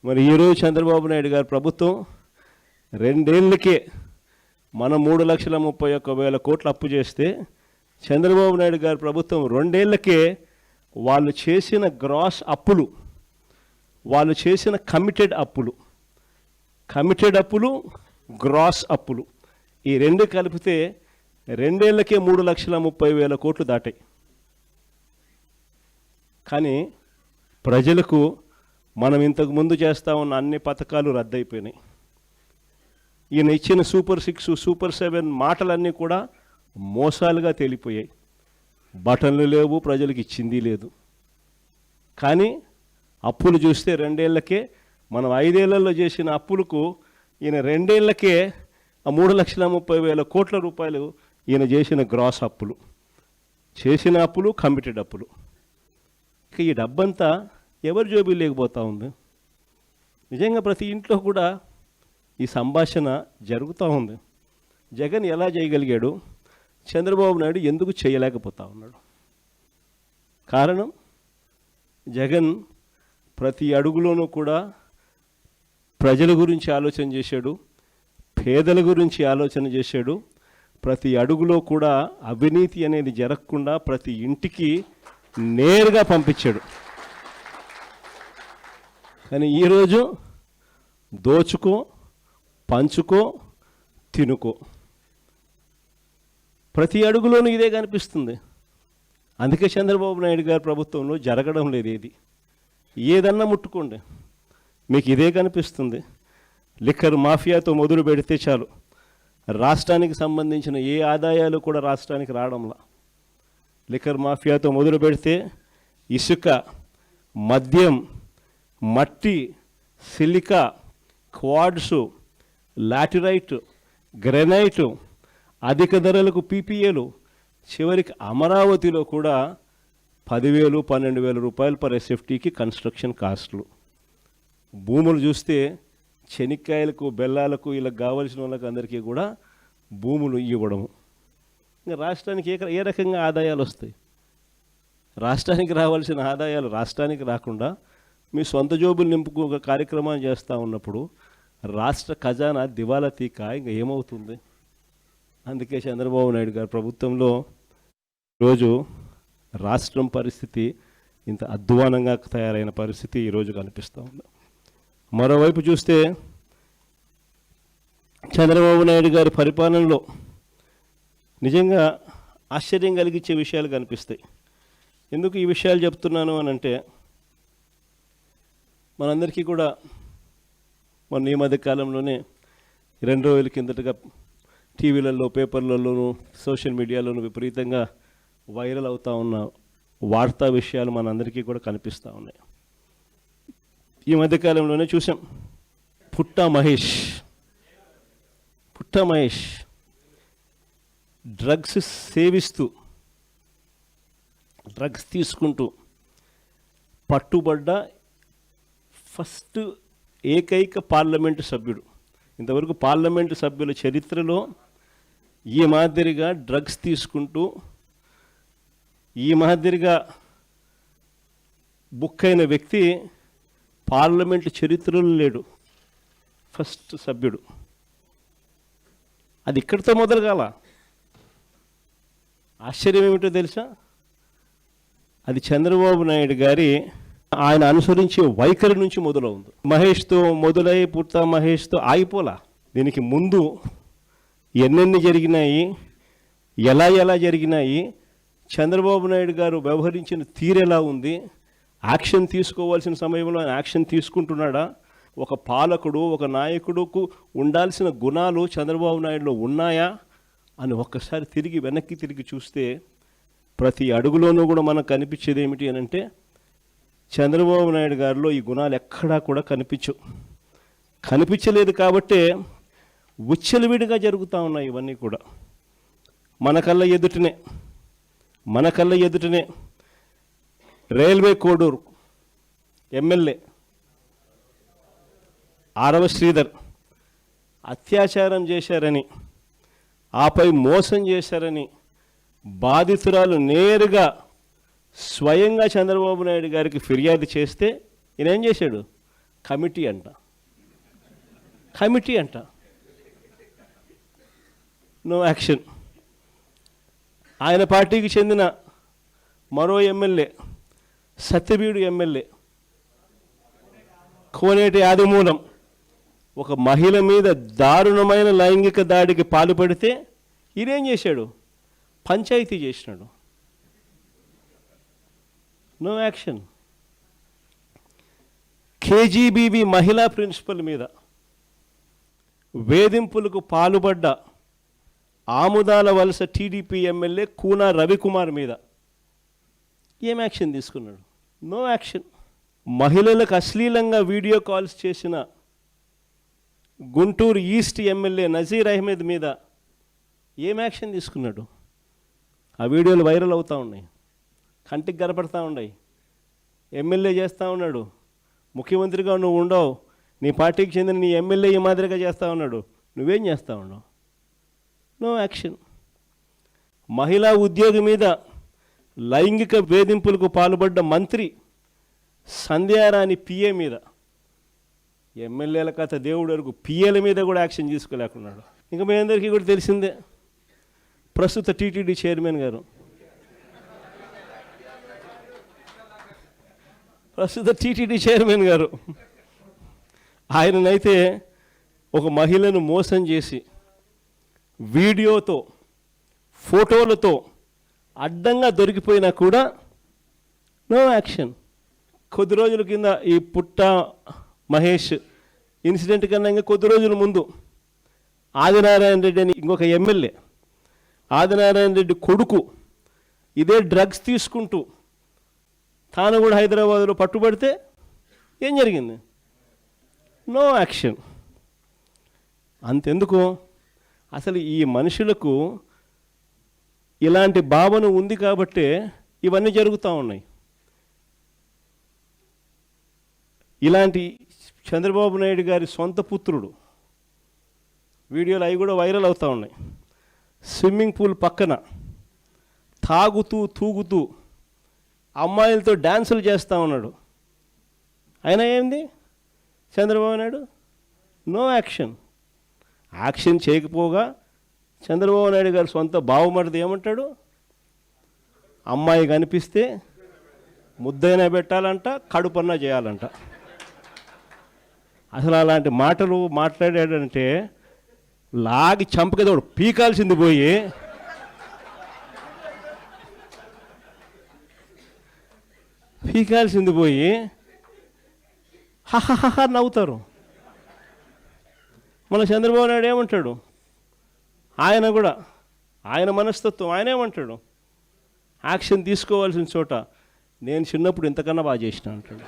మరి ఈరోజు చంద్రబాబు నాయుడు గారి ప్రభుత్వం 2 ఏళ్ళకే మనం 3,31,000 కోట్లు అప్పు చేస్తే చంద్రబాబు నాయుడు గారి ప్రభుత్వం 2 ఏళ్ళకే వాళ్ళు చేసిన గ్రాస్ అప్పులు, వాళ్ళు చేసిన కమిటెడ్ అప్పులు గ్రాస్ అప్పులు ఈ 2 కలిపితే 2 ఏళ్ళకే 3,30,000 కోట్లు దాటాయి. కానీ ప్రజలకు మనం ఇంతకు ముందు చేస్తూ ఉన్న అన్ని పథకాలు రద్దయిపోయినాయి. ఈయన ఇచ్చిన సూపర్ 6, సూపర్ 7 మాటలన్నీ కూడా మోసాలుగా తేలిపోయాయి. బటన్లు లేవు, ప్రజలకు ఇచ్చింది లేదు. కానీ అప్పులు చూస్తే 2 ఏళ్ళకే మనం 5 ఏళ్లలో చేసిన అప్పులకు ఈయన 2 ఏళ్ళకే 3,30,000 కోట్ల రూపాయలు ఈయన చేసిన గ్రాస్ అప్పులు, చేసిన అప్పులు, కమిటెడ్ అప్పులు. ఇక ఈ డబ్బంతా ఎవరి జోబీ లేకపోతూ ఉంది. నిజంగా ప్రతి ఇంట్లో కూడా ఈ సంభాషణ జరుగుతూ ఉంది. జగన్ ఎలా చేయగలిగాడు, చంద్రబాబు నాయుడు ఎందుకు చేయలేకపోతా ఉన్నాడు? కారణం, జగన్ ప్రతి అడుగులోనూ కూడా ప్రజల గురించి ఆలోచన చేశాడు, పేదల గురించి ఆలోచన చేశాడు. ప్రతి అడుగులో కూడా అవినీతి అనేది జరగకుండా ప్రతి ఇంటికి నేరుగా పంపించాడు. కానీ ఈరోజు దోచుకో, పంచుకో, తినుకో, ప్రతి అడుగులోనూ ఇదే కనిపిస్తుంది. అందుకే చంద్రబాబు నాయుడు గారి ప్రభుత్వంలో జరగడం లేదు. ఏదన్నా ముట్టుకోండి మీకు ఇదే కనిపిస్తుంది. లిక్కర్ మాఫియాతో మొదలు పెడితే చాలు, రాష్ట్రానికి సంబంధించిన ఏ ఆదాయాలు కూడా రాష్ట్రానికి రావడంలా. లిక్కర్ మాఫియాతో మొదలు పెడితే ఇసుక, మద్యం, మట్టి, సిలికా, క్వాడ్సు, లాటిరైట్, గ్రెనైటు, అధిక ధరలకు పీపీఏలు, చివరికి అమరావతిలో కూడా 10,000, 12,000 రూపాయలు పర్ ఎస్ఎఫ్టీకి కన్స్ట్రక్షన్ కాస్ట్లు. భూములు చూస్తే శనిక్కాయలకు, బెల్లాలకు, ఇలా కావలసిన వాళ్ళకి అందరికీ కూడా భూములు ఇవ్వడము. ఇంకా రాష్ట్రానికి ఏ రకంగా ఆదాయాలు వస్తాయి? రాష్ట్రానికి రావాల్సిన ఆదాయాలు రాష్ట్రానికి రాకుండా మీ సొంత జోబులు నింపుకు ఒక కార్యక్రమాన్ని చేస్తూ ఉన్నప్పుడు రాష్ట్ర ఖజానా దివాలా తీక ఇంకా ఏమవుతుంది? అందుకే చంద్రబాబు నాయుడు గారి ప్రభుత్వంలో ఈరోజు రాష్ట్రం పరిస్థితి ఇంత అధ్వానంగా తయారైన పరిస్థితి ఈరోజు కనిపిస్తూ ఉంది. మరోవైపు చూస్తే చంద్రబాబు నాయుడు గారి పరిపాలనలో నిజంగా ఆశ్చర్యం కలిగించే విషయాలు కనిపిస్తాయి. ఎందుకు ఈ విషయాలు చెప్తున్నాను అని అంటే, మనందరికీ కూడా మొన్న ఈ మధ్య కాలంలోనే 2 రోజుల కిందటగా టీవీలలో, పేపర్లలోనూ, సోషల్ మీడియాలోనూ విపరీతంగా వైరల్ అవుతూ ఉన్న వార్తా విషయాలు మనందరికీ కూడా కనిపిస్తూ ఉన్నాయి. ఈ మధ్యకాలంలోనే చూసాం, పుట్టా మహేష్ డ్రగ్స్ సేవిస్తూ, డ్రగ్స్ తీసుకుంటూ పట్టుబడ్డ ఫస్ట్ ఏకైక పార్లమెంటు సభ్యుడు. ఇంతవరకు పార్లమెంటు సభ్యుల చరిత్రలో ఈ మాదిరిగా డ్రగ్స్ తీసుకుంటూ, ఈ మాదిరిగా బుక్ అయిన వ్యక్తి పార్లమెంటు చరిత్రలో లేడు. ఫస్ట్ సభ్యుడు. అది ఇక్కడితో మొదలు కాల. ఆశ్చర్యం ఏమిటో తెలుసా? అది చంద్రబాబు నాయుడు గారి ఆయన అనుసరించే వైఖరి నుంచి మొదలవుంది. మహేష్తో మొదలై పుట్టా మహేష్తో ఆగిపోలా. దీనికి ముందు ఎన్నెన్ని జరిగినాయి, ఎలా జరిగినాయి, చంద్రబాబు నాయుడు గారు వ్యవహరించిన తీరు ఎలా ఉంది, యాక్షన్ తీసుకోవాల్సిన సమయంలో ఆయన యాక్షన్ తీసుకుంటున్నాడా, ఒక పాలకుడు, ఒక నాయకుడుకు ఉండాల్సిన గుణాలు చంద్రబాబు నాయుడులో ఉన్నాయా అని ఒక్కసారి వెనక్కి తిరిగి చూస్తే ప్రతి అడుగులోనూ కూడా మనకు కనిపించేది ఏమిటి అని అంటే, చంద్రబాబు నాయుడు గారిలో ఈ గుణాలు ఎక్కడా కూడా కనిపించలేదు. కాబట్టే విచ్చలవిడిగా జరుగుతూ ఉన్నాయి ఇవన్నీ కూడా. మన కళ్ళ ఎదుటనే రైల్వే కోడూరు ఎమ్మెల్యే ఆరవ శ్రీధర్ అత్యాచారం చేశారని, ఆపై మోసం చేశారని బాధితురాలు నేరుగా స్వయంగా చంద్రబాబు నాయుడు గారికి ఫిర్యాదు చేస్తే ఈయన ఏం చేశాడు? కమిటీ అంట. No action. ఆయన పార్టీకి చెందిన మరో ఎమ్మెల్యే, సత్యవీడు ఎమ్మెల్యే కోనేటి ఆదిమూలం ఒక మహిళ మీద దారుణమైన లైంగిక దాడికి పాల్పడితే ఈయనేం చేశాడు? పంచాయతీ చేసినాడు. No action. కేజీబీవీ మహిళా ప్రిన్సిపల్ మీద వేధింపులకు పాల్పడ్డ ఆముదాల వలస టీడీపీ ఎమ్మెల్యే కూనా రవికుమార్ మీద ఏం యాక్షన్ తీసుకున్నాడు? No action. మహిళలకు అశ్లీలంగా వీడియో కాల్స్ చేసిన గుంటూరు ఈస్ట్ ఎమ్మెల్యే నజీర్ అహ్మద్ మీద ఏం యాక్షన్ తీసుకున్నాడు? ఆ వీడియోలు వైరల్ అవుతూ ఉన్నాయి, కంటికి కనపడతా ఉన్నాయి. ఎమ్మెల్యే చేస్తూ ఉన్నాడు, ముఖ్యమంత్రిగా నువ్వు ఉండవు, నీ పార్టీకి చెందిన నీ ఎమ్మెల్యే ఈ మాదిరిగా చేస్తూ ఉన్నాడు, నువ్వేం చేస్తూ ఉన్నావు? No action. మహిళా ఉద్యోగి మీద లైంగిక వేధింపులకు పాల్పడ్డ మంత్రి సంధ్యారాణి పిఏ మీద, ఎమ్మెల్యేల కథ దేవుడు వరకు పిఏల మీద కూడా యాక్షన్ తీసుకోలేకున్నాడు. ఇంకా మీ అందరికీ కూడా తెలిసిందే, ప్రస్తుత టీటీడీ చైర్మన్ గారు, ఆయననైతే ఒక మహిళను మోసం చేసి వీడియోతో ఫోటోలతో అడ్డంగా దొరికిపోయినా కూడా నో యాక్షన్. కొద్ది రోజుల కింద ఈ పుట్ట మహేష్ ఇన్సిడెంట్ కన్నా ఇంకా కొద్ది రోజుల ముందు ఆదినారాయణ రెడ్డి అని ఇంకొక ఎమ్మెల్యే, ఆదినారాయణ రెడ్డి కొడుకు ఇదే డ్రగ్స్ తీసుకుంటూ తాను కూడా హైదరాబాద్లో పట్టుబడితే ఏం జరిగింది? No action. అంతెందుకు, అసలు ఈ మనుషులకు ఇలాంటి భావన ఉంది కాబట్టే ఇవన్నీ జరుగుతూ ఉన్నాయి. ఇలాంటి చంద్రబాబు నాయుడు గారి సొంత పుత్రుడు వీడియోలు అవి కూడా వైరల్ అవుతూ ఉన్నాయి. స్విమ్మింగ్ పూల్ పక్కన తాగుతూ తూగుతూ అమ్మాయిలతో డ్యాన్సులు చేస్తూ ఉన్నాడు. అయినా ఏంది Chandrababu Naidu? No action. Action చేయకపోగా చంద్రబాబు నాయుడు గారి సొంత బావమరిది ఏమంటాడు? అమ్మాయి కనిపిస్తే ముద్దైనా పెట్టాలంట, కడుపన్నా చేయాలంట. అసలు అలాంటి మాటలు మాట్లాడాడంటే లాగి చంపకదోడు పీకాల్సింది పోయి హహహ నవ్వుతారు. మన చంద్రబాబు నాయుడు ఏమంటాడు? ఆయన కూడా ఆయన మనస్తత్వం ఆయన ఏమంటాడు? యాక్షన్ తీసుకోవాల్సిన చోట నేను చిన్నప్పుడు ఇంతకన్నా బాగా చేసిన అంటాడు.